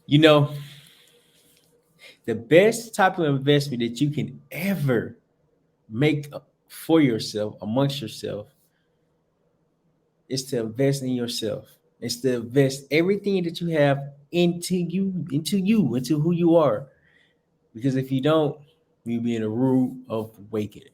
You know, the best type of investment that you can ever make for yourself, amongst yourself, is to invest in yourself. Is to invest everything that you have into who you are. Because if you don't, you'll be in a rude awakening.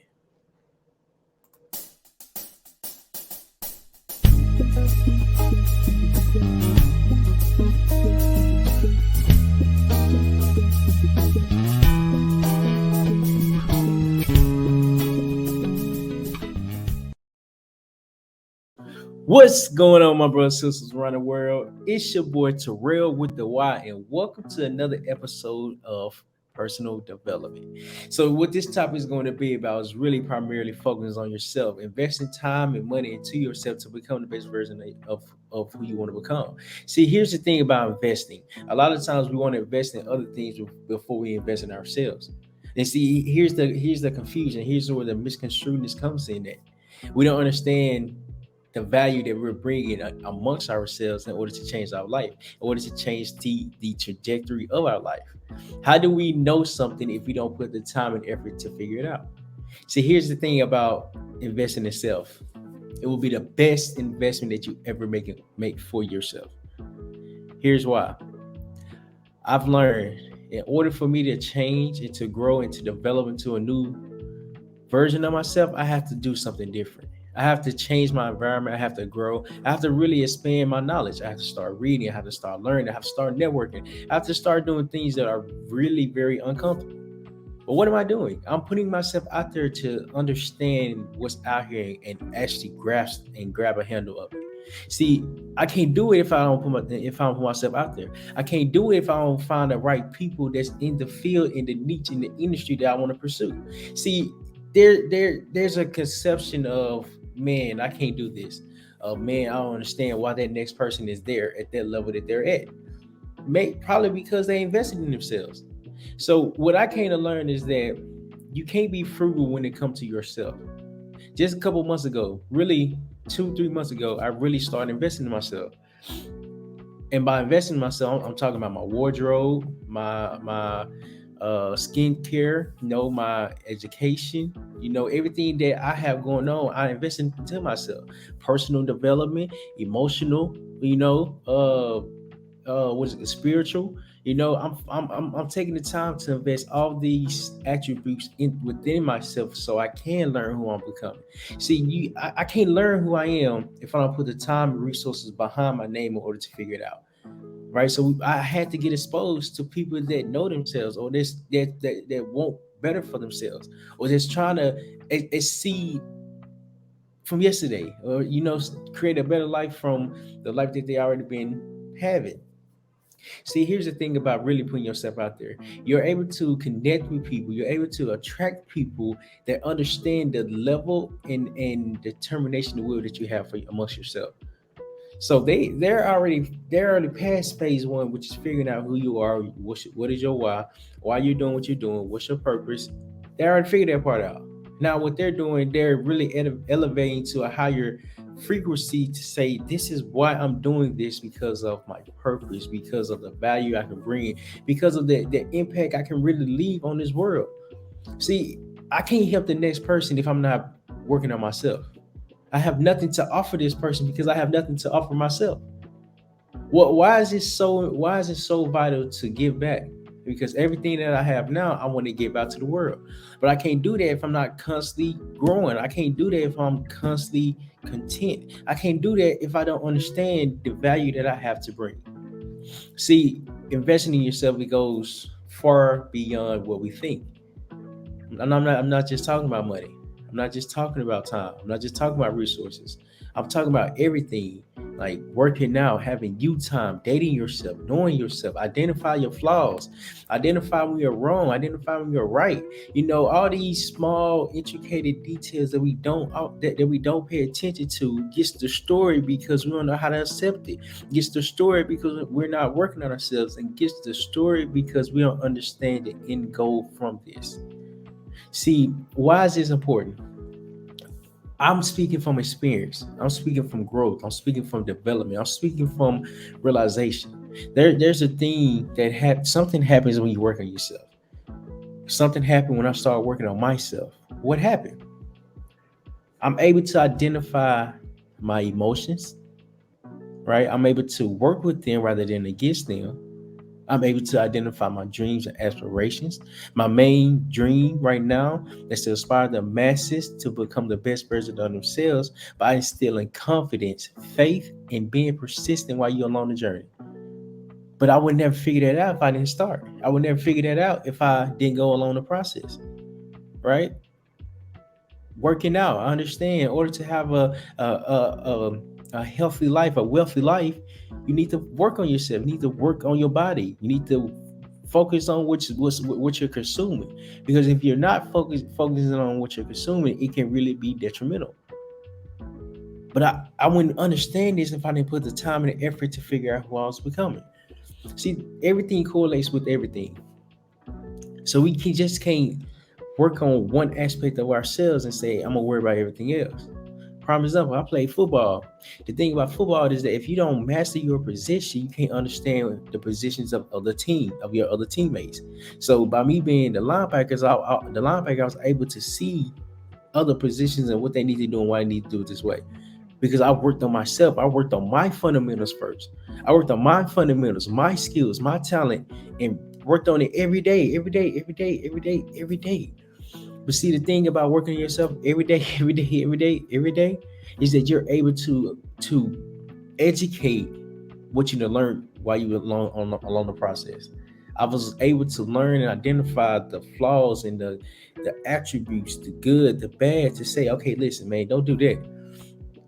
What's going on, my brothers and sisters around the world? It's your boy Terrell with the Y, and welcome to another episode of Personal Development. So, what this topic is going to be about is really primarily focusing on yourself, investing time and money into yourself to become the best version of who you want to become. See, here's the thing about investing. A lot of times we want to invest in other things before we invest in ourselves. And see, here's the confusion. Here's where the misconstruedness comes in. That we don't understand the value that we're bringing amongst ourselves in order to change our life, in order to change the trajectory of our life. How do we know something if we don't put the time and effort to figure it out? See, here's the thing about investing in self. It will be the best investment that you ever make for yourself. Here's why. I've learned in order for me to change and to grow and to develop into a new version of myself, I have to do something different. I have to change my environment. I have to grow. I have to really expand my knowledge. I have to start reading. I have to start learning. I have to start networking. I have to start doing things that are really very uncomfortable. But what am I doing? I'm putting myself out there to understand what's out here and actually grasp and grab a handle of it. See, I can't do it if I don't put myself out there. I can't do it if I don't find the right people that's in the field, in the niche, in the industry that I want to pursue. See, there's a conception of, man, I can't do this. Man, I don't understand why that next person is there at that level that they're at. Probably because they invested in themselves. So what I came to learn is that you can't be frugal when it comes to yourself. Just a couple months ago, really 2, 3 months ago, I really started investing in myself. And by investing in myself, I'm talking about my wardrobe, my skincare, my education, everything that I have going on. I invest into myself, personal development, emotional, what is it, spiritual. I'm taking the time to invest all these attributes within myself so I can learn who I'm becoming. See, I can't learn who I am if I don't put the time and resources behind my name in order to figure it out. Right. So I had to get exposed to people that know themselves, or that want better for themselves, or just trying to exceed from yesterday, or create a better life from the life that they already been having. See, here's the thing about really putting yourself out there. You're able to connect with people. You're able to attract people that understand the level and determination, the will that you have for amongst yourself. So they're already past phase one, which is figuring out who you are, what is your why you're doing what you're doing, what's your purpose. They already figured that part out. Now what they're doing, they're really elevating to a higher frequency to say, this is why I'm doing this, because of my purpose, because of the value I can bring, because of the impact I can really leave on this world. See, I can't help the next person if I'm not working on myself. I have nothing to offer this person because I have nothing to offer myself. Why is it so vital to give back? Because everything that I have now, I want to give out to the world. But I can't do that if I'm not constantly growing. I can't do that if I'm constantly content. I can't do that if I don't understand the value that I have to bring. See, investing in yourself, it goes far beyond what we think. And I'm not just talking about money. I'm not just talking about time. I'm not just talking about resources. I'm talking about everything, like working out, having you time, dating yourself, knowing yourself, identify your flaws, identify when you're wrong, identify when you're right. All these small, intricate details that we don't pay attention to gets the story because we don't know how to accept it. Gets the story because we're not working on ourselves, and gets the story because we don't understand the end goal from this. See, why is this important? I'm speaking from experience. I'm speaking from growth. I'm speaking from development. I'm speaking from realization. There's a thing that something happens when you work on yourself. Something happened when I started working on myself. What happened? I'm able to identify my emotions, right? I'm able to work with them rather than against them. I'm able to identify my dreams and aspirations. My main dream right now is to inspire the masses to become the best version of themselves by instilling confidence, faith, and being persistent while you're along the journey. But I would never figure that out if I didn't start. I would never figure that out if I didn't go along the process, right? Working out, I understand. In order to have a healthy life, a wealthy life, you need to work on yourself. You need to work on your body. You need to focus on what you're consuming. Because if you're not focusing on what you're consuming, it can really be detrimental. But I wouldn't understand this if I didn't put the time and the effort to figure out who I was becoming. See, everything correlates with everything. So just can't work on one aspect of ourselves and say, I'm gonna worry about everything else. Prime example, I play football. The thing about football is that if you don't master your position, you can't understand the positions of the team, of your other teammates. So by me being the linebackers, I was able to see other positions and what they need to do and why they need to do it this way. Because I worked on myself. I worked on my fundamentals first. I worked on my fundamentals, my skills, my talent, and worked on it every day, every day, every day, every day, every day. But see, the thing about working on yourself every day, every day, every day, every day, is that you're able to educate what you learn while you along the process. I was able to learn and identify the flaws and the attributes, the good, the bad, to say, okay, listen, man, don't do that.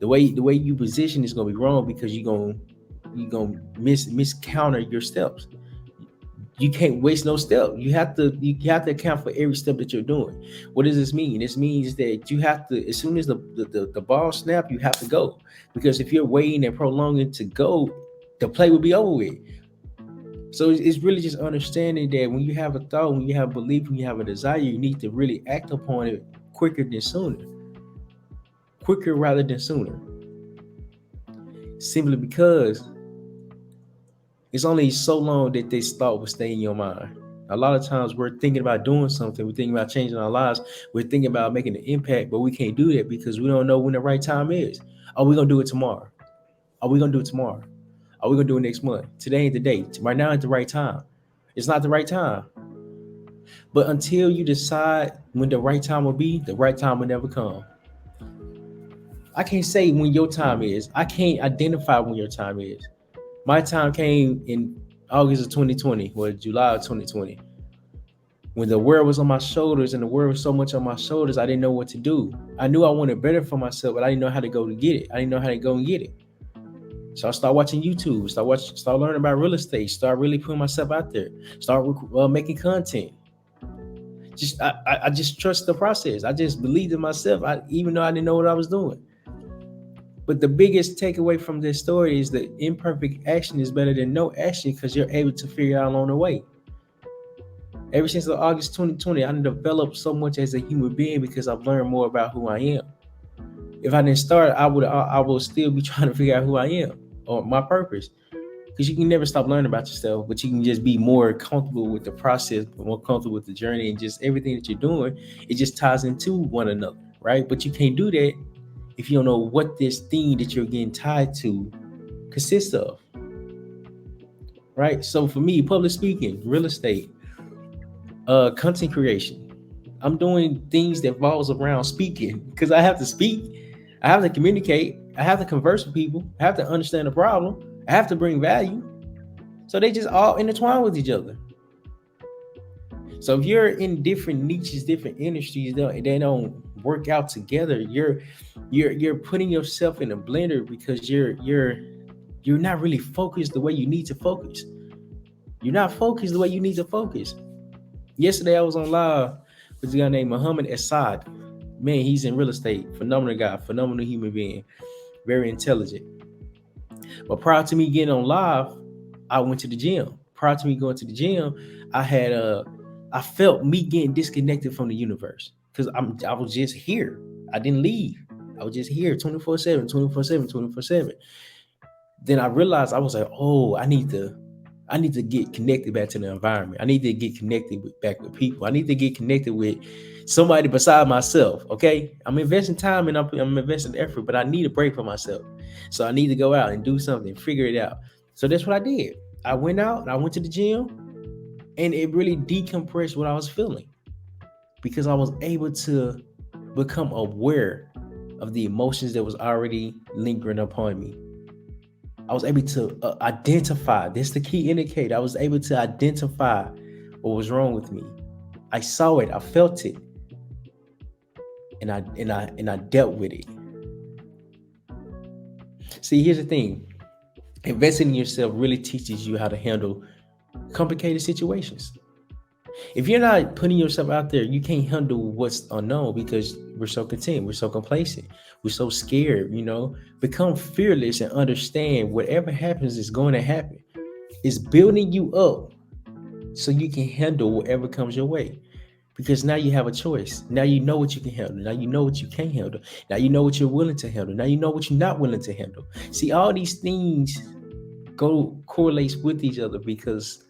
The way you position is gonna be wrong because you're gonna miscounter your steps. You can't waste no step. You have to account for every step that you're doing. What does this mean? This means that you have to, as soon as the ball snap, you have to go. Because if you're waiting and prolonging to go, the play will be over with. So it's really just understanding that when you have a thought, when you have belief, when you have a desire, you need to really act upon it quicker than sooner. Quicker rather than sooner. Simply because it's only so long that this thought will stay in your mind. A lot of times we're thinking about doing something, we're thinking about changing our lives, we're thinking about making an impact, but we can't do that because we don't know when the right time is. Are we gonna do it tomorrow? Are we gonna do it tomorrow? Are we gonna do it next month? Today ain't the date. Right now ain't the right time. It's not the right time. But until you decide when the right time will be, the right time will never come. I can't say when your time is. I can't identify when your time is. My time came in August of 2020 or July of 2020. When the world was on my shoulders and the world was so much on my shoulders, I didn't know what to do. I knew I wanted better for myself, but I didn't know how to go to get it. I didn't know how to go and get it. So I started watching YouTube, start learning about real estate, start really putting myself out there, start making content. I just trust the process. I just believed in myself, even though I didn't know what I was doing. But the biggest takeaway from this story is that imperfect action is better than no action because you're able to figure it out along the way. Ever since August 2020, I've developed so much as a human being because I've learned more about who I am. If I didn't start, I would still be trying to figure out who I am or my purpose. Because you can never stop learning about yourself, but you can just be more comfortable with the process, more comfortable with the journey, and just everything that you're doing, it just ties into one another, right? But you can't do that if you don't know what this thing that you're getting tied to consists of, right? So for me, public speaking, real estate, content creation, I'm doing things that falls around speaking because I have to speak, I have to communicate, I have to converse with people, I have to understand the problem, I have to bring value. So they just all intertwine with each other. So if you're in different niches, different industries, they don't work out together. You're putting yourself in a blender because you're not really focused the way you need to focus. You're not focused the way you need to focus. Yesterday I was on live with a guy named Muhammad Assad. Man, he's in real estate. Phenomenal guy, phenomenal human being, very intelligent. But prior to me getting on live, I went to the gym. Prior to me going to the gym, I felt me getting disconnected from the universe because I was just here. I didn't leave. I was just here 24/7, 24/7, 24/7. Then I realized I was like, oh, I need to I need to get connected back to the environment. I need to get connected back with people. I need to get connected with somebody beside myself. Okay, I'm investing time and I'm investing effort, but I need a break for myself. So I need to go out and do something, figure it out. So that's what I did. I went out and I went to the gym, and it really decompressed what I was feeling because I was able to become aware of the emotions that was already lingering upon me. I was able to identify. This is the key indicator. I was able to identify what was wrong with me. I saw it. I felt it, and I dealt with it. See, here's the thing: investing in yourself really teaches you how to handle complicated situations. If you're not putting yourself out there, you can't handle what's unknown because we're so content, we're so complacent, we're so scared. Become fearless and understand whatever happens is going to happen. It's building you up so you can handle whatever comes your way. Because now you have a choice. Now you know what you can handle. Now you know what you can't handle. Now you know what you're willing to handle. Now you know what you're not willing to handle. See, all these things go correlates with each other because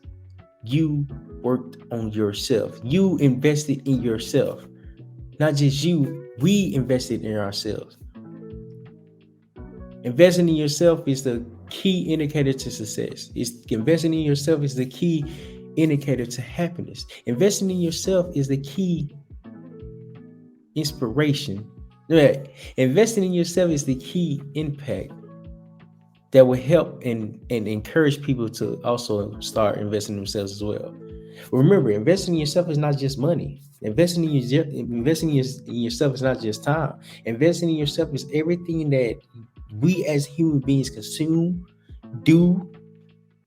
you worked on yourself. You invested in yourself. Not just you, we invested in ourselves. Investing in yourself is the key indicator to success. Investing in yourself is the key indicator to happiness. Investing in yourself is the key inspiration. Right. Investing in yourself is the key impact that will help and encourage people to also start investing in themselves as well. Remember, investing in yourself is not just money. Investing in yourself is not just time. Investing in yourself is everything that we as human beings consume, do,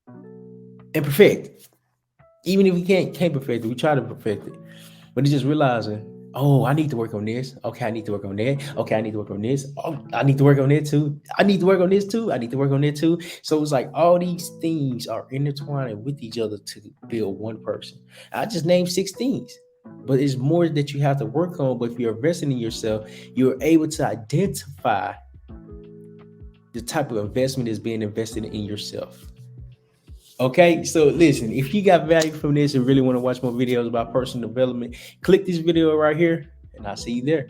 and perfect. Even if we can't perfect it, we try to perfect it. But it's just realizing, oh, I need to work on this. Okay, I need to work on that. Okay, I need to work on this. Oh, I need to work on that too. I need to work on this too. I need to work on that too. So it's like all these things are intertwined with each other to build one person. I just named 6 things, but it's more that you have to work on. But if you're investing in yourself, you're able to identify the type of investment is being invested in yourself. Okay, so listen, if you got value from this and really want to watch more videos about personal development, click this video right here, and I'll see you there.